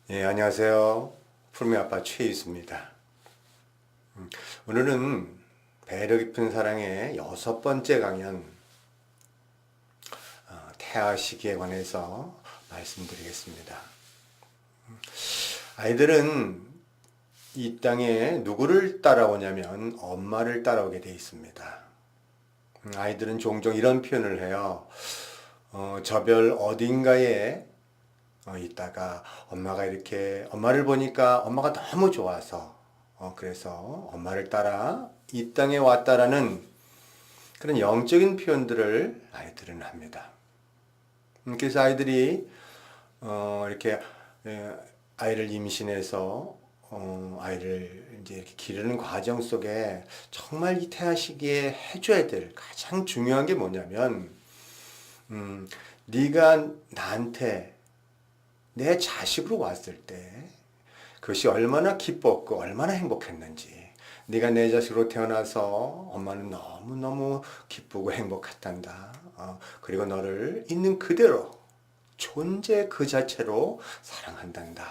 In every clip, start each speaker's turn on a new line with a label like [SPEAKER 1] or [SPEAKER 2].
[SPEAKER 1] 예, 안녕하세요. 푸르미 아빠 최이수입니다. 오늘은 배려 깊은 사랑의 6번째 강연, 태아 시기에 관해서 말씀드리겠습니다. 아이들은 이 땅에 누구를 따라오냐면 엄마를 따라오게 돼 있습니다. 아이들은 종종 이런 표현을 해요. 저 별 어딘가에 있다가 엄마를 보니까 엄마가 너무 좋아서 그래서 엄마를 따라 이 땅에 왔다라는 그런 영적인 표현들을 아이들은 합니다. 그래서 아이들이 이렇게 아이를 임신해서 아이를 이제 이렇게 기르는 과정 속에 정말 이 태아 시기에 해줘야 될 가장 중요한 게 뭐냐면 네가 나한테 내 자식으로 왔을 때 그것이 얼마나 기뻤고 얼마나 행복했는지, 네가 내 자식으로 태어나서 엄마는 너무너무 기쁘고 행복했단다. 그리고 너를 있는 그대로 존재 그 자체로 사랑한단다.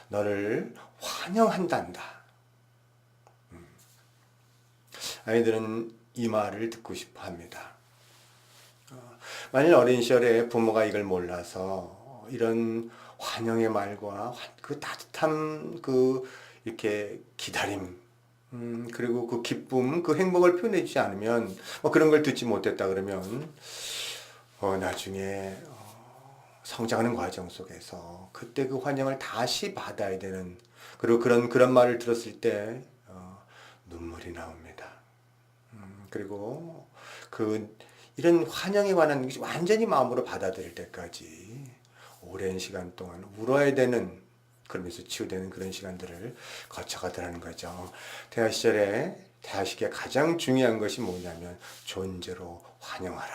[SPEAKER 1] 너를 환영한단다. 아이들은 이 말을 듣고 싶어 합니다. 만일 어린 시절에 부모가 이걸 몰라서 이런 환영의 말과 그 따뜻한 이렇게 기다림, 그리고 그 기쁨, 그 행복을 표현해 주지 않으면, 그런 걸 듣지 못했다 그러면, 나중에, 성장하는 과정 속에서 그때 그 환영을 다시 받아야 되는, 그리고 그런 말을 들었을 때, 눈물이 나옵니다. 그리고 이런 환영에 관한 것이 완전히 마음으로 받아들일 때까지 오랜 시간 동안 울어야 되는, 그러면서 치유되는 그런 시간들을 거쳐가더라는 거죠. 태아 시기에 가장 중요한 것이 뭐냐면 존재로 환영하라.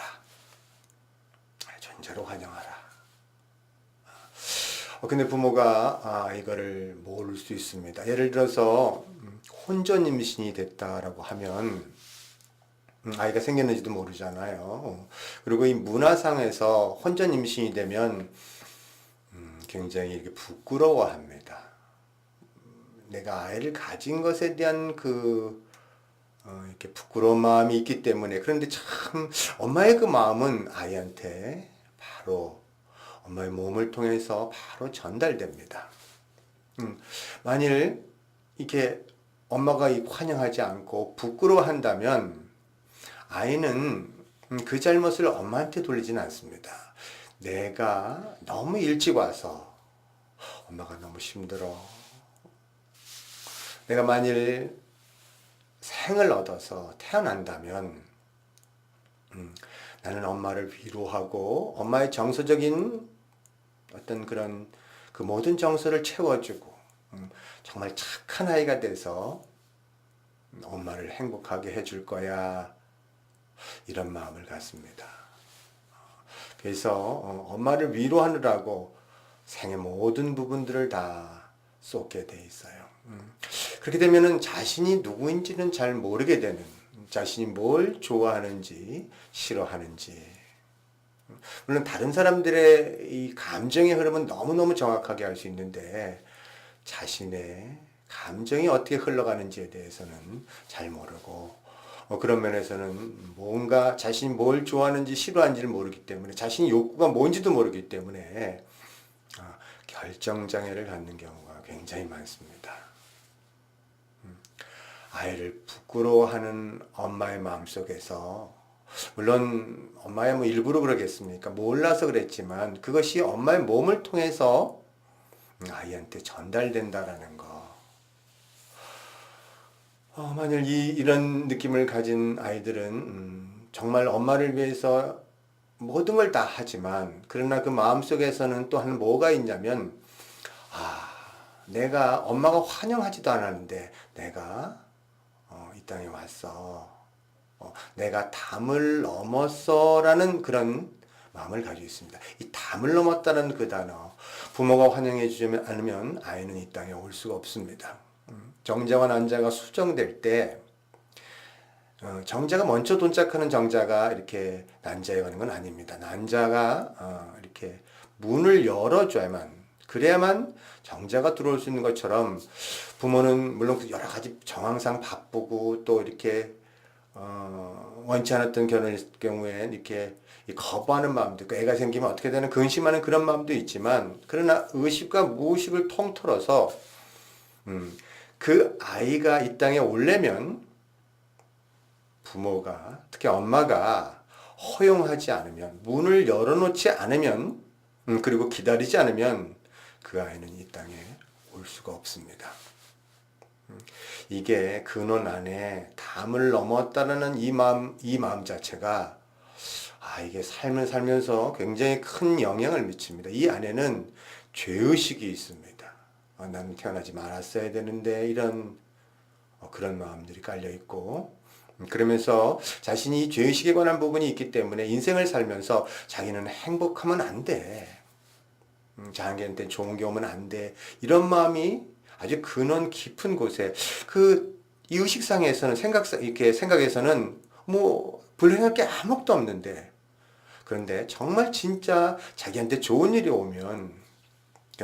[SPEAKER 1] 존재로 환영하라. 근데 부모가 이거를 모를 수 있습니다. 예를 들어서 혼전 임신이 됐다라고 하면 아이가 생겼는지도 모르잖아요. 그리고 이 문화상에서 혼전 임신이 되면 굉장히 이렇게 부끄러워합니다. 내가 아이를 가진 것에 대한 이렇게 부끄러운 마음이 있기 때문에. 그런데 참 엄마의 그 마음은 아이한테 바로 엄마의 몸을 통해서 바로 전달됩니다. 만일 이렇게 엄마가 환영하지 않고 부끄러워한다면 아이는 그 잘못을 엄마한테 돌리지는 않습니다. 내가 너무 일찍 와서 엄마가 너무 힘들어. 내가 만일 생을 얻어서 태어난다면 나는 엄마를 위로하고 엄마의 정서적인 어떤 그런 그 모든 정서를 채워주고 정말 착한 아이가 돼서 엄마를 행복하게 해줄 거야. 이런 마음을 갖습니다. 그래서 엄마를 위로하느라고 생의 모든 부분들을 다 쏟게 돼 있어요. 그렇게 되면은 자신이 누구인지는 잘 모르게 되는, 자신이 뭘 좋아하는지 싫어하는지, 물론 다른 사람들의 이 감정의 흐름은 너무너무 정확하게 알 수 있는데 자신의 감정이 어떻게 흘러가는지에 대해서는 잘 모르고, 그런 면에서는 뭔가 자신이 뭘 좋아하는지 싫어하는지를 모르기 때문에, 자신이 욕구가 뭔지도 모르기 때문에 결정장애를 갖는 경우가 굉장히 많습니다. 아이를 부끄러워하는 엄마의 마음속에서, 물론 엄마의 일부러 그러겠습니까? 몰라서 그랬지만 그것이 엄마의 몸을 통해서 아이한테 전달된다라는 거. 만일 이런 느낌을 가진 아이들은 정말 엄마를 위해서 모든 걸 다 하지만, 그러나 그 마음속에서는 또 한 뭐가 있냐면, 내가 엄마가 환영하지도 않았는데 내가 이 땅에 왔어. 내가 담을 넘었어 라는 그런 마음을 가지고 있습니다. 이 담을 넘었다는 그 단어, 부모가 환영해 주지 않으면 아이는 이 땅에 올 수가 없습니다. 정자와 난자가 수정될 때 정자가 먼저 도착하는 정자가 이렇게 난자에 가는 건 아닙니다. 난자가 이렇게 문을 열어줘야만 그래야만 정자가 들어올 수 있는 것처럼 부모는 물론 여러 가지 정황상 바쁘고 또 이렇게 원치 않았던 결혼일 경우에 이렇게 거부하는 마음도 있고 애가 생기면 어떻게 되는 근심하는 그런 마음도 있지만 그러나 의식과 무의식을 통틀어서 그 아이가 이 땅에 오려면 부모가 특히 엄마가 허용하지 않으면 문을 열어놓지 않으면 그리고 기다리지 않으면 그 아이는 이 땅에 올 수가 없습니다. 이게 근원 안에 담을 넘었다는 이 마음 자체가 이게 삶을 살면서 굉장히 큰 영향을 미칩니다. 이 안에는 죄의식이 있습니다. 나는 태어나지 말았어야 되는데 이런 그런 마음들이 깔려 있고 그러면서 자신이 죄의식에 관한 부분이 있기 때문에 인생을 살면서 자기는 행복하면 안 돼. 자기한테 좋은 게 오면 안 돼. 이런 마음이 아주 근원 깊은 곳에 이 의식상에서는 이렇게 생각에서는 뭐 불행할 게 아무것도 없는데 그런데 정말 진짜 자기한테 좋은 일이 오면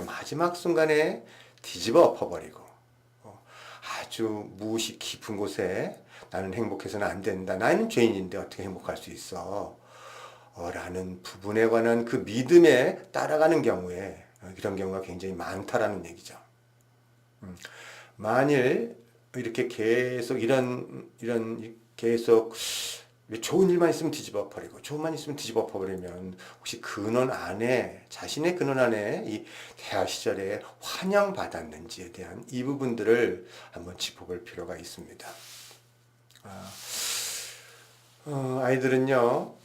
[SPEAKER 1] 마지막 순간에 뒤집어 엎어버리고 아주 무의식 깊은 곳에 나는 행복해서는 안 된다. 나는 죄인인데 어떻게 행복할 수 있어? 라는 부분에 관한 그 믿음에 따라가는 경우에 이런 경우가 굉장히 많다라는 얘기죠. 만일 이렇게 계속 이런 계속 좋은 일만 있으면 뒤집어 버리고 좋은만 있으면 뒤집어 버리면 혹시 근원 안에 자신의 근원 안에 이 태아 시절에 환영받았는지에 대한 이 부분들을 한번 짚어볼 필요가 있습니다. 아이들은요,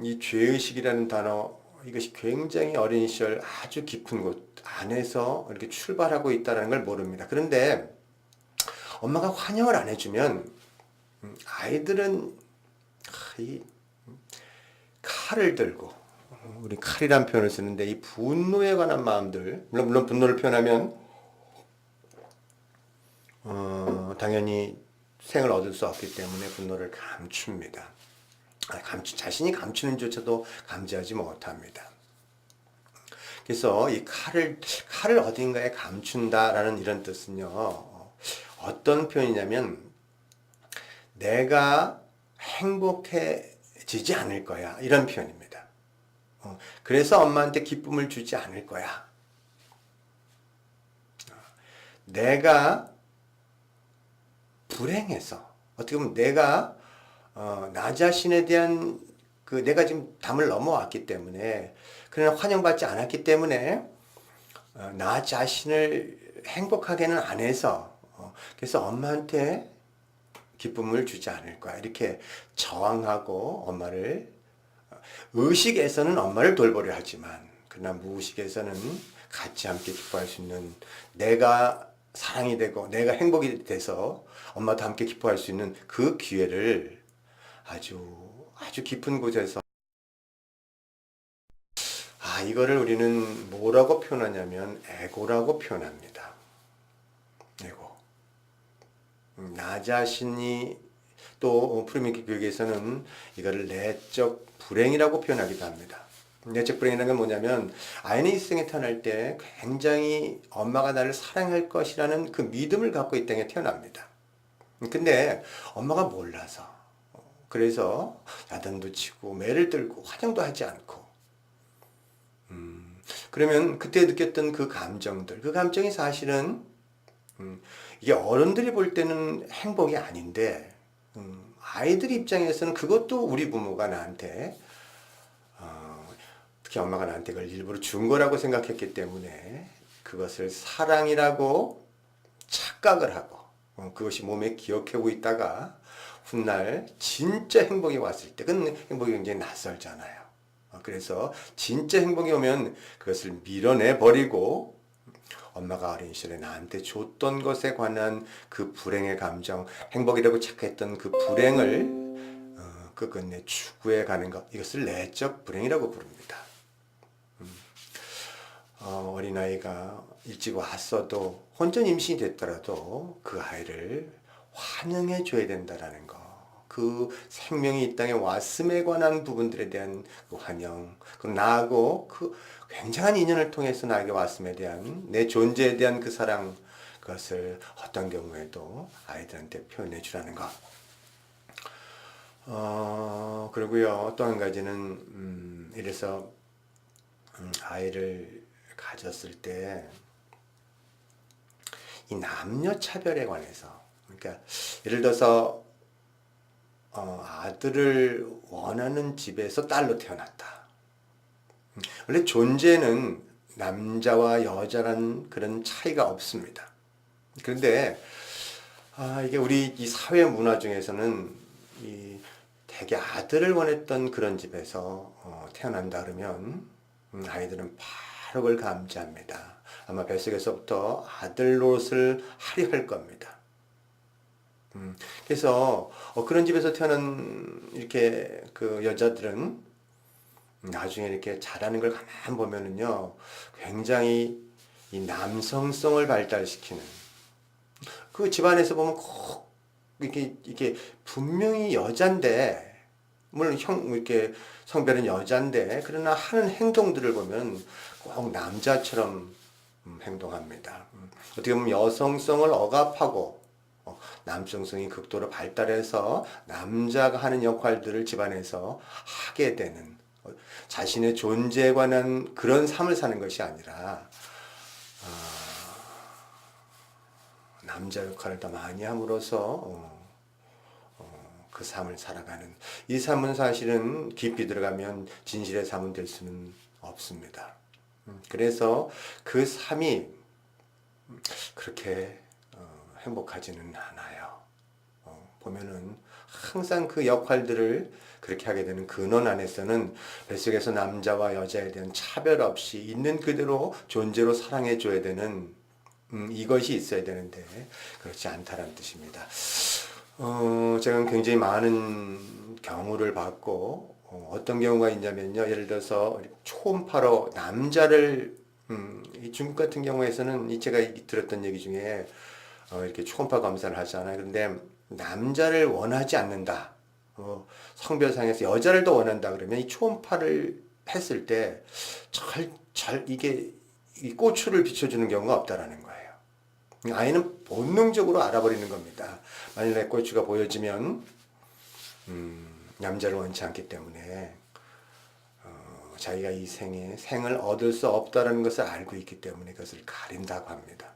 [SPEAKER 1] 이 죄의식이라는 단어 이것이 굉장히 어린 시절 아주 깊은 곳 안에서 이렇게 출발하고 있다는 걸 모릅니다. 그런데 엄마가 환영을 안 해주면 아이들은 이 칼을 들고 우리 칼이란 표현을 쓰는데 이 분노에 관한 마음들 물론 분노를 표현하면 당연히 생을 얻을 수 없기 때문에 분노를 감춥니다. 자신이 감추는 조차도 감지하지 못합니다. 그래서 이 칼을 어딘가에 감춘다라는 이런 뜻은요. 어떤 표현이냐면 내가 행복해지지 않을 거야. 이런 표현입니다. 그래서 엄마한테 기쁨을 주지 않을 거야. 내가 불행해서 어떻게 보면 내가 나 자신에 대한 내가 지금 담을 넘어왔기 때문에 그러나 환영받지 않았기 때문에 나 자신을 행복하게는 안 해서 그래서 엄마한테 기쁨을 주지 않을 거야. 이렇게 저항하고 엄마를 의식에서는 엄마를 돌보려 하지만 그러나 무의식에서는 같이 함께 기뻐할 수 있는 내가 사랑이 되고 내가 행복이 돼서 엄마도 함께 기뻐할 수 있는 그 기회를 아주 깊은 곳에서 이거를 우리는 뭐라고 표현하냐면 에고라고 표현합니다. 에고. 나 자신이 또 프리미키 교육에서는 이거를 내적 불행이라고 표현하기도 합니다. 내적 불행이라는 건 뭐냐면 아이는 이 세상에 태어날 때 굉장히 엄마가 나를 사랑할 것이라는 그 믿음을 갖고 이 땅에 태어납니다. 근데 엄마가 몰라서 그래서 야단도 치고 매를 들고 화장도 하지 않고 그러면 그때 느꼈던 그 감정이 사실은 이게 어른들이 볼 때는 행복이 아닌데 아이들 입장에서는 그것도 우리 부모가 나한테 특히 엄마가 나한테 그걸 일부러 준 거라고 생각했기 때문에 그것을 사랑이라고 착각을 하고 그것이 몸에 기억하고 있다가 훗날 진짜 행복이 왔을 때 그건 행복이 굉장히 낯설잖아요. 그래서 진짜 행복이 오면 그것을 밀어내 버리고 엄마가 어린 시절에 나한테 줬던 것에 관한 그 불행의 감정, 행복이라고 착각했던 그 불행을 끝끝내 추구해 가는 것, 이것을 내적 불행이라고 부릅니다. 어린아이가 일찍 왔어도 혼전 임신이 됐더라도 그 아이를 환영해 줘야 된다라는 거, 그 생명이 이 땅에 왔음에 관한 부분들에 대한 그 환영, 그 나하고 그 굉장한 인연을 통해서 나에게 왔음에 대한 내 존재에 대한 그 사랑, 그것을 어떤 경우에도 아이들한테 표현해 주라는 것. 그리고요, 또 한 가지는, 이래서, 아이를 가졌을 때, 이 남녀 차별에 관해서, 그러니까, 예를 들어서, 아들을 원하는 집에서 딸로 태어났다. 원래 존재는 남자와 여자란 그런 차이가 없습니다. 그런데, 이게 우리 이 사회 문화 중에서는, 이 되게 아들을 원했던 그런 집에서 태어난다 그러면 아이들은 바로 그걸 감지합니다. 아마 뱃속에서부터 아들 노릇을 하려 할 겁니다. 그래서 그런 집에서 태어난 이렇게 그 여자들은 나중에 이렇게 자라는 걸 가만 보면은요, 굉장히 이 남성성을 발달시키는, 그 집안에서 보면 꼭 이게 분명히 여잔데, 물론 이렇게 성별은 여잔데, 그러나 하는 행동들을 보면 꼭 남자처럼 행동합니다. 어떻게 보면 여성성을 억압하고 남성성이 극도로 발달해서 남자가 하는 역할들을 집안에서 하게 되는, 자신의 존재에 관한 그런 삶을 사는 것이 아니라 남자 역할을 더 많이 함으로써 그 삶을 살아가는, 이 삶은 사실은 깊이 들어가면 진실의 삶은 될 수는 없습니다. 그래서 그 삶이 그렇게 행복하지는 않아요. 보면은 항상 그 역할들을 그렇게 하게 되는 근원 안에서는 뱃속에서 남자와 여자에 대한 차별 없이 있는 그대로 존재로 사랑해 줘야 되는, 이것이 있어야 되는데 그렇지 않다라는 뜻입니다. 제가 굉장히 많은 경우를 봤고, 어떤 경우가 있냐면요, 예를 들어서 초음파로 남자를, 이 중국 같은 경우에서는 제가 들었던 얘기 중에 이렇게 초음파 검사를 하잖아요. 그런데 남자를 원하지 않는다, 성별상에서 여자를 더 원한다 그러면 이 초음파를 했을 때 이게 이 꼬추를 비춰주는 경우가 없다라는 거예요. 아이는 본능적으로 알아버리는 겁니다. 만일 내 꼬추가 보여지면 남자를 원치 않기 때문에 자기가 이 생에 생을 얻을 수 없다는 것을 알고 있기 때문에 그것을 가린다고 합니다.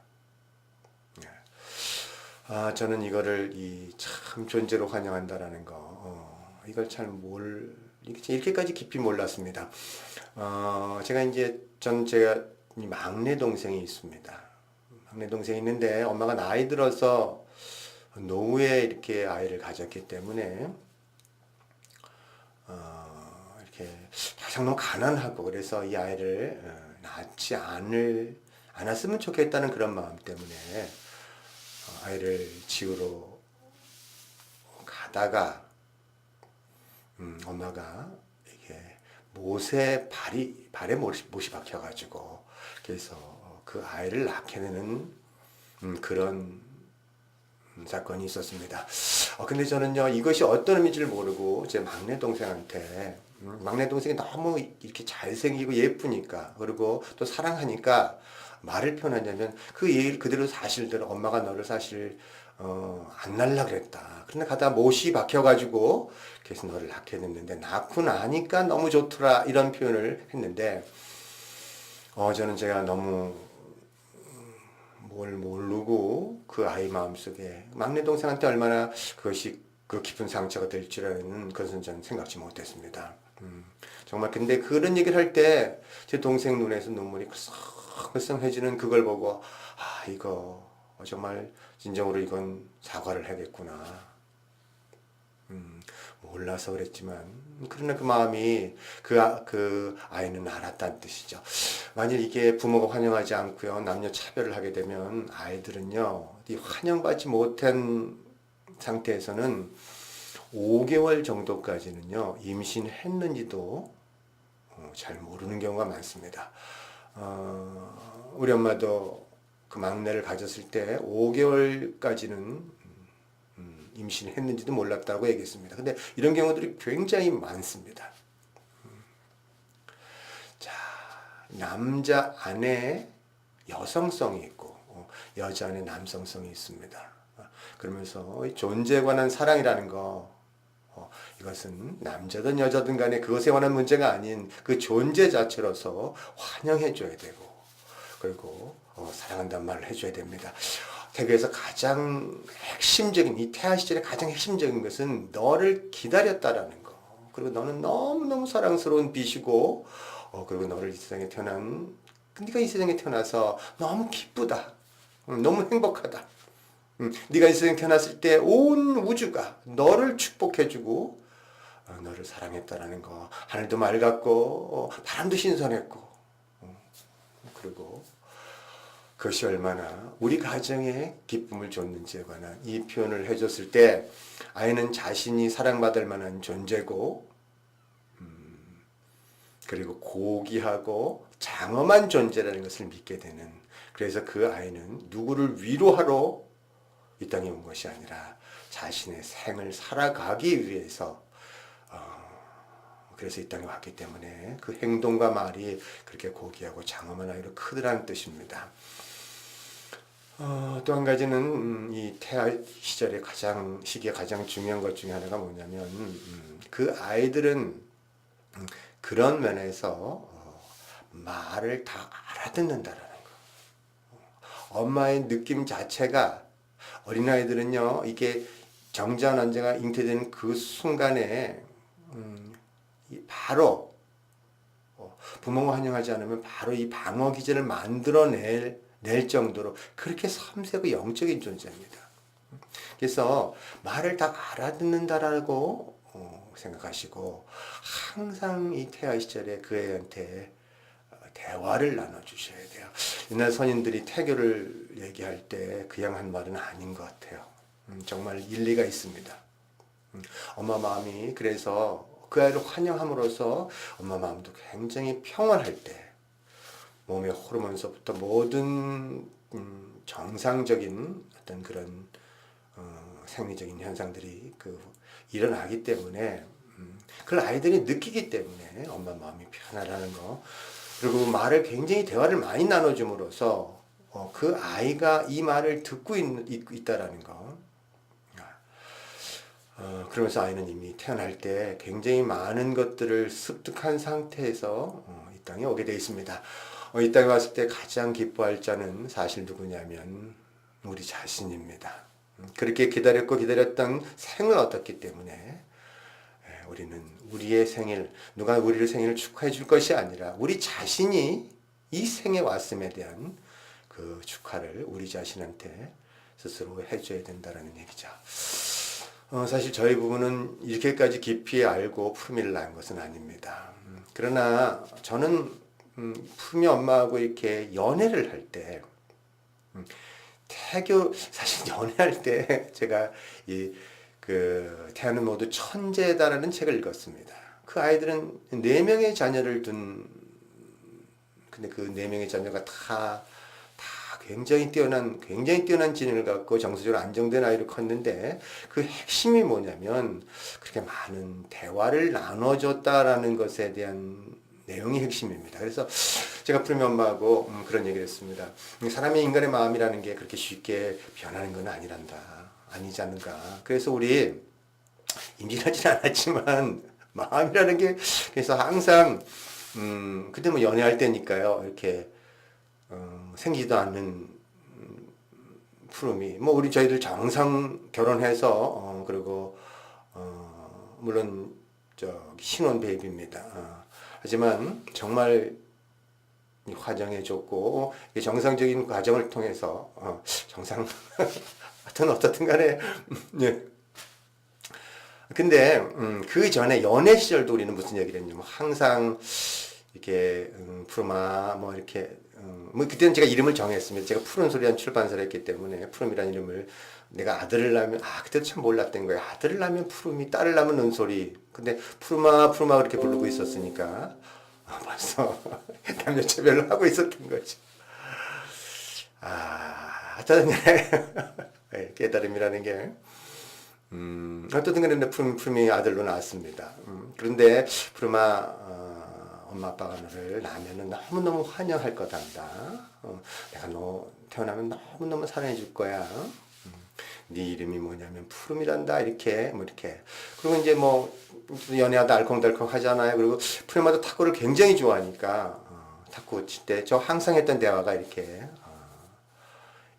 [SPEAKER 1] 저는 이거를 참 존재로 환영한다라는 거, 이걸 이렇게까지 깊이 몰랐습니다. 제가 막내 동생이 있습니다. 막내 동생이 있는데 엄마가 나이 들어서 노후에 이렇게 아이를 가졌기 때문에 이렇게 가장 너무 가난하고, 그래서 이 아이를 낳지 않았으면 좋겠다는 그런 마음 때문에 아이를 지우러 가다가 엄마가 이게 발에 못이 박혀가지고, 그래서 그 아이를 낳게 되는 그런 사건이 있었습니다. 근데 저는요, 이것이 어떤 의미인지를 모르고 제 막내 동생한테, 막내 동생이 너무 이렇게 잘생기고 예쁘니까, 그리고 또 사랑하니까 말을 표현하냐면 그 얘기를 그대로 사실대로, 엄마가 너를 사실 안 낳으려 그랬다. 그런데 가다 못이 박혀가지고 그래서 너를 낳게 됐는데 낳고 나니까 너무 좋더라, 이런 표현을 했는데, 저는 제가 너무 뭘 모르고 그 아이 마음속에 막내 동생한테 얼마나 그것이 그 깊은 상처가 될 줄은 그것은 저는 생각지 못했습니다. 정말 근데 그런 얘기를 할 때 제 동생 눈에서 눈물이 글썽글썽해지는 그걸 보고, 이거 정말 진정으로 이건 사과를 해야겠구나. 몰라서 그랬지만, 그러나 그 마음이 그 아이는 알았다는 뜻이죠. 만일 이게 부모가 환영하지 않고요, 남녀 차별을 하게 되면 아이들은요, 이 환영받지 못한 상태에서는 5개월 정도까지는요, 임신했는지도 잘 모르는 경우가 많습니다. 우리 엄마도 그 막내를 가졌을 때 5개월까지는 임신했는지도 몰랐다고 얘기했습니다. 근데 이런 경우들이 굉장히 많습니다. 자, 남자 안에 여성성이 있고 여자 안에 남성성이 있습니다. 그러면서 존재에 관한 사랑이라는 거, 이것은 남자든 여자든 간에 그것에 관한 문제가 아닌 그 존재 자체로서 환영해줘야 되고, 그리고 사랑한다는 말을 해줘야 됩니다. 태교에서 가장 핵심적인, 이 태아 시절의 가장 핵심적인 것은 너를 기다렸다라는 거. 그리고 너는 너무너무 사랑스러운 빛이고, 그리고 너를 이 세상에 네가 이 세상에 태어나서 너무 기쁘다. 너무 행복하다. 네가 이 세상에 태어났을 때 온 우주가 너를 축복해주고 너를 사랑했다라는 거. 하늘도 맑았고 바람도 신선했고, 그리고 그것이 얼마나 우리 가정에 기쁨을 줬는지에 관한 이 표현을 해줬을 때 아이는 자신이 사랑받을 만한 존재고, 그리고 고귀하고 장엄한 존재라는 것을 믿게 되는, 그래서 그 아이는 누구를 위로하러 이 땅에 온 것이 아니라 자신의 생을 살아가기 위해서, 그래서 이 땅에 왔기 때문에 그 행동과 말이 그렇게 고귀하고 장엄한 아이로 크더라는 뜻입니다. 또 한 가지는 이 태아 시절의 시기에 가장 중요한 것 중에 하나가 뭐냐면, 그 아이들은 그런 면에서 말을 다 알아듣는다라는 거. 엄마의 느낌 자체가, 어린아이들은요, 이게 정자 난자가 잉태되는 그 순간에 바로 부모가 환영하지 않으면 바로 이 방어 기제를 만들어낼 정도로 그렇게 섬세고 영적인 존재입니다. 그래서 말을 다 알아듣는다라고 생각하시고, 항상 이 태아 시절에 그 애한테 대화를 나눠주셔야 돼요. 옛날 선인들이 태교를 얘기할 때 그냥 한 말은 아닌 것 같아요. 정말 일리가 있습니다. 엄마 마음이, 그래서 그 아이를 환영함으로써 엄마 마음도 굉장히 평안할 때 몸의 호르몬서부터 모든 정상적인 어떤 그런 생리적인 현상들이 일어나기 때문에, 그걸 아이들이 느끼기 때문에 엄마 마음이 편하다는 거, 그리고 말을 굉장히 대화를 많이 나눠줌으로써 그 아이가 이 말을 듣고 있다라는 거. 그러면서 아이는 이미 태어날 때 굉장히 많은 것들을 습득한 상태에서 이 땅에 오게 되어 있습니다. 이 땅에 왔을 때 가장 기뻐할 자는 사실 누구냐면 우리 자신입니다. 그렇게 기다렸던 생을 얻었기 때문에 우리는 우리의 생일, 누가 우리의 생일을 축하해 줄 것이 아니라 우리 자신이 이 생에 왔음에 대한 그 축하를 우리 자신한테 스스로 해줘야 된다는 얘기죠. 사실 저희 부부는 이렇게까지 깊이 알고 푸르미를 낳은 것은 아닙니다. 그러나 저는 푸르미 엄마하고 이렇게 연애를 할 때, 사실 연애할 때 제가 태아는 모두 천재다라는 책을 읽었습니다. 그 아이들은 4명의 자녀를 근데 그 4명의 자녀가 다 굉장히 뛰어난 지능을 갖고 정서적으로 안정된 아이로 컸는데, 그 핵심이 뭐냐면 그렇게 많은 대화를 나눠줬다라는 것에 대한 내용이 핵심입니다. 그래서 제가 푸르미 엄마하고 그런 얘기를 했습니다. 사람의 인간의 마음이라는 게 그렇게 쉽게 변하는 건 아니지 않는가. 그래서 우리 임신하진 않았지만 마음이라는 게, 그래서 항상 그때 뭐 연애할 때니까요, 이렇게 생기지도 않는 푸르미, 뭐 저희들 정상 결혼해서 그리고 물론 신혼 베이비입니다. 하지만 정말 화정해졌고 정상적인 과정을 통해서 하여튼 어떻든 간에 예. 근데 그 전에 연애 시절도 우리는 무슨 얘기를 했냐면, 항상 이렇게 푸르마 뭐 이렇게 뭐 그때는 제가 이름을 정했습니다. 제가 푸른 소리란 출판사를 했기 때문에 푸름이라는 이름을, 내가 아들을 낳으면, 그때도 참 몰랐던 거예요. 아들을 낳으면 푸름이, 딸을 낳으면 은솔이. 근데 푸르마 그렇게 부르고 있었으니까 벌써 남녀 차별로 하고 있었던 거죠. 하여튼 깨달음이라는 게 어쨌든 간에 푸름이 아들로 낳았습니다. 그런데 푸름아, 엄마 아빠가 너를 낳으면 너무너무 환영할 거단다. 내가 너 태어나면 너무너무 사랑해 줄 거야. 네 이름이 뭐냐면 푸름이란다. 이렇게 뭐 이렇게. 그리고 이제 뭐 연애하다 알콩달콩 하잖아요. 그리고 푸름아도 탁구를 굉장히 좋아하니까 탁구 칠 때 저 항상 했던 대화가 이렇게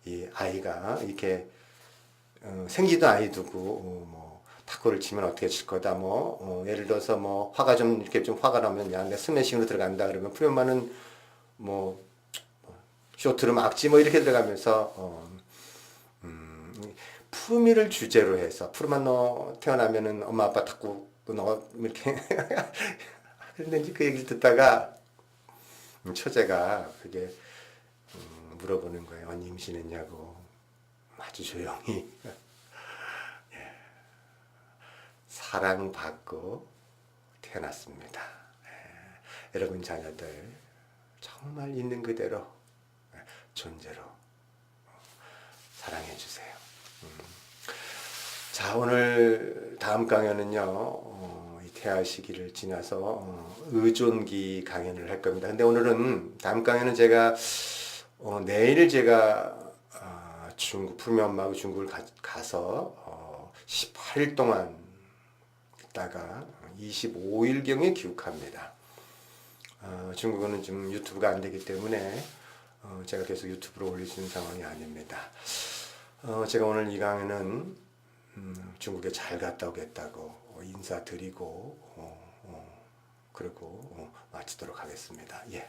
[SPEAKER 1] 이 아이가 이렇게 생기던 아이 두고 뭐 탁구를 치면 어떻게 칠 거다 뭐 예를 들어서 뭐 화가 좀 이렇게 좀 화가 나면 야 내가 스매싱으로 들어간다 그러면 푸른마는 뭐 쇼트로 막지 뭐 이렇게 들어가면서 푸미를 주제로 해서 푸르마 너 태어나면은 엄마 아빠 탁구 너 이렇게 그랬는지 그 얘기를 듣다가 처제가 그게 물어보는 거예요. 언니 임신했냐고. 아주 조용히 사랑받고 태어났습니다. 여러분 자녀들 정말 있는 그대로 존재로 사랑해 주세요. 자, 오늘 다음 강연은요, 이 태아 시기를 지나서 의존기 강연을 할 겁니다. 근데 오늘은 다음 강연은 제가 내일 제가 중국 푸미 엄마하고 중국을 가서 18일 동안 있다가 25일경에 귀국합니다. 중국어는 좀 유튜브가 안 되기 때문에 제가 계속 유튜브로 올릴 수 있는 상황이 아닙니다. 제가 오늘 이 강의는 중국에 잘 갔다 오겠다고 인사드리고 그리고 마치도록 하겠습니다. 예.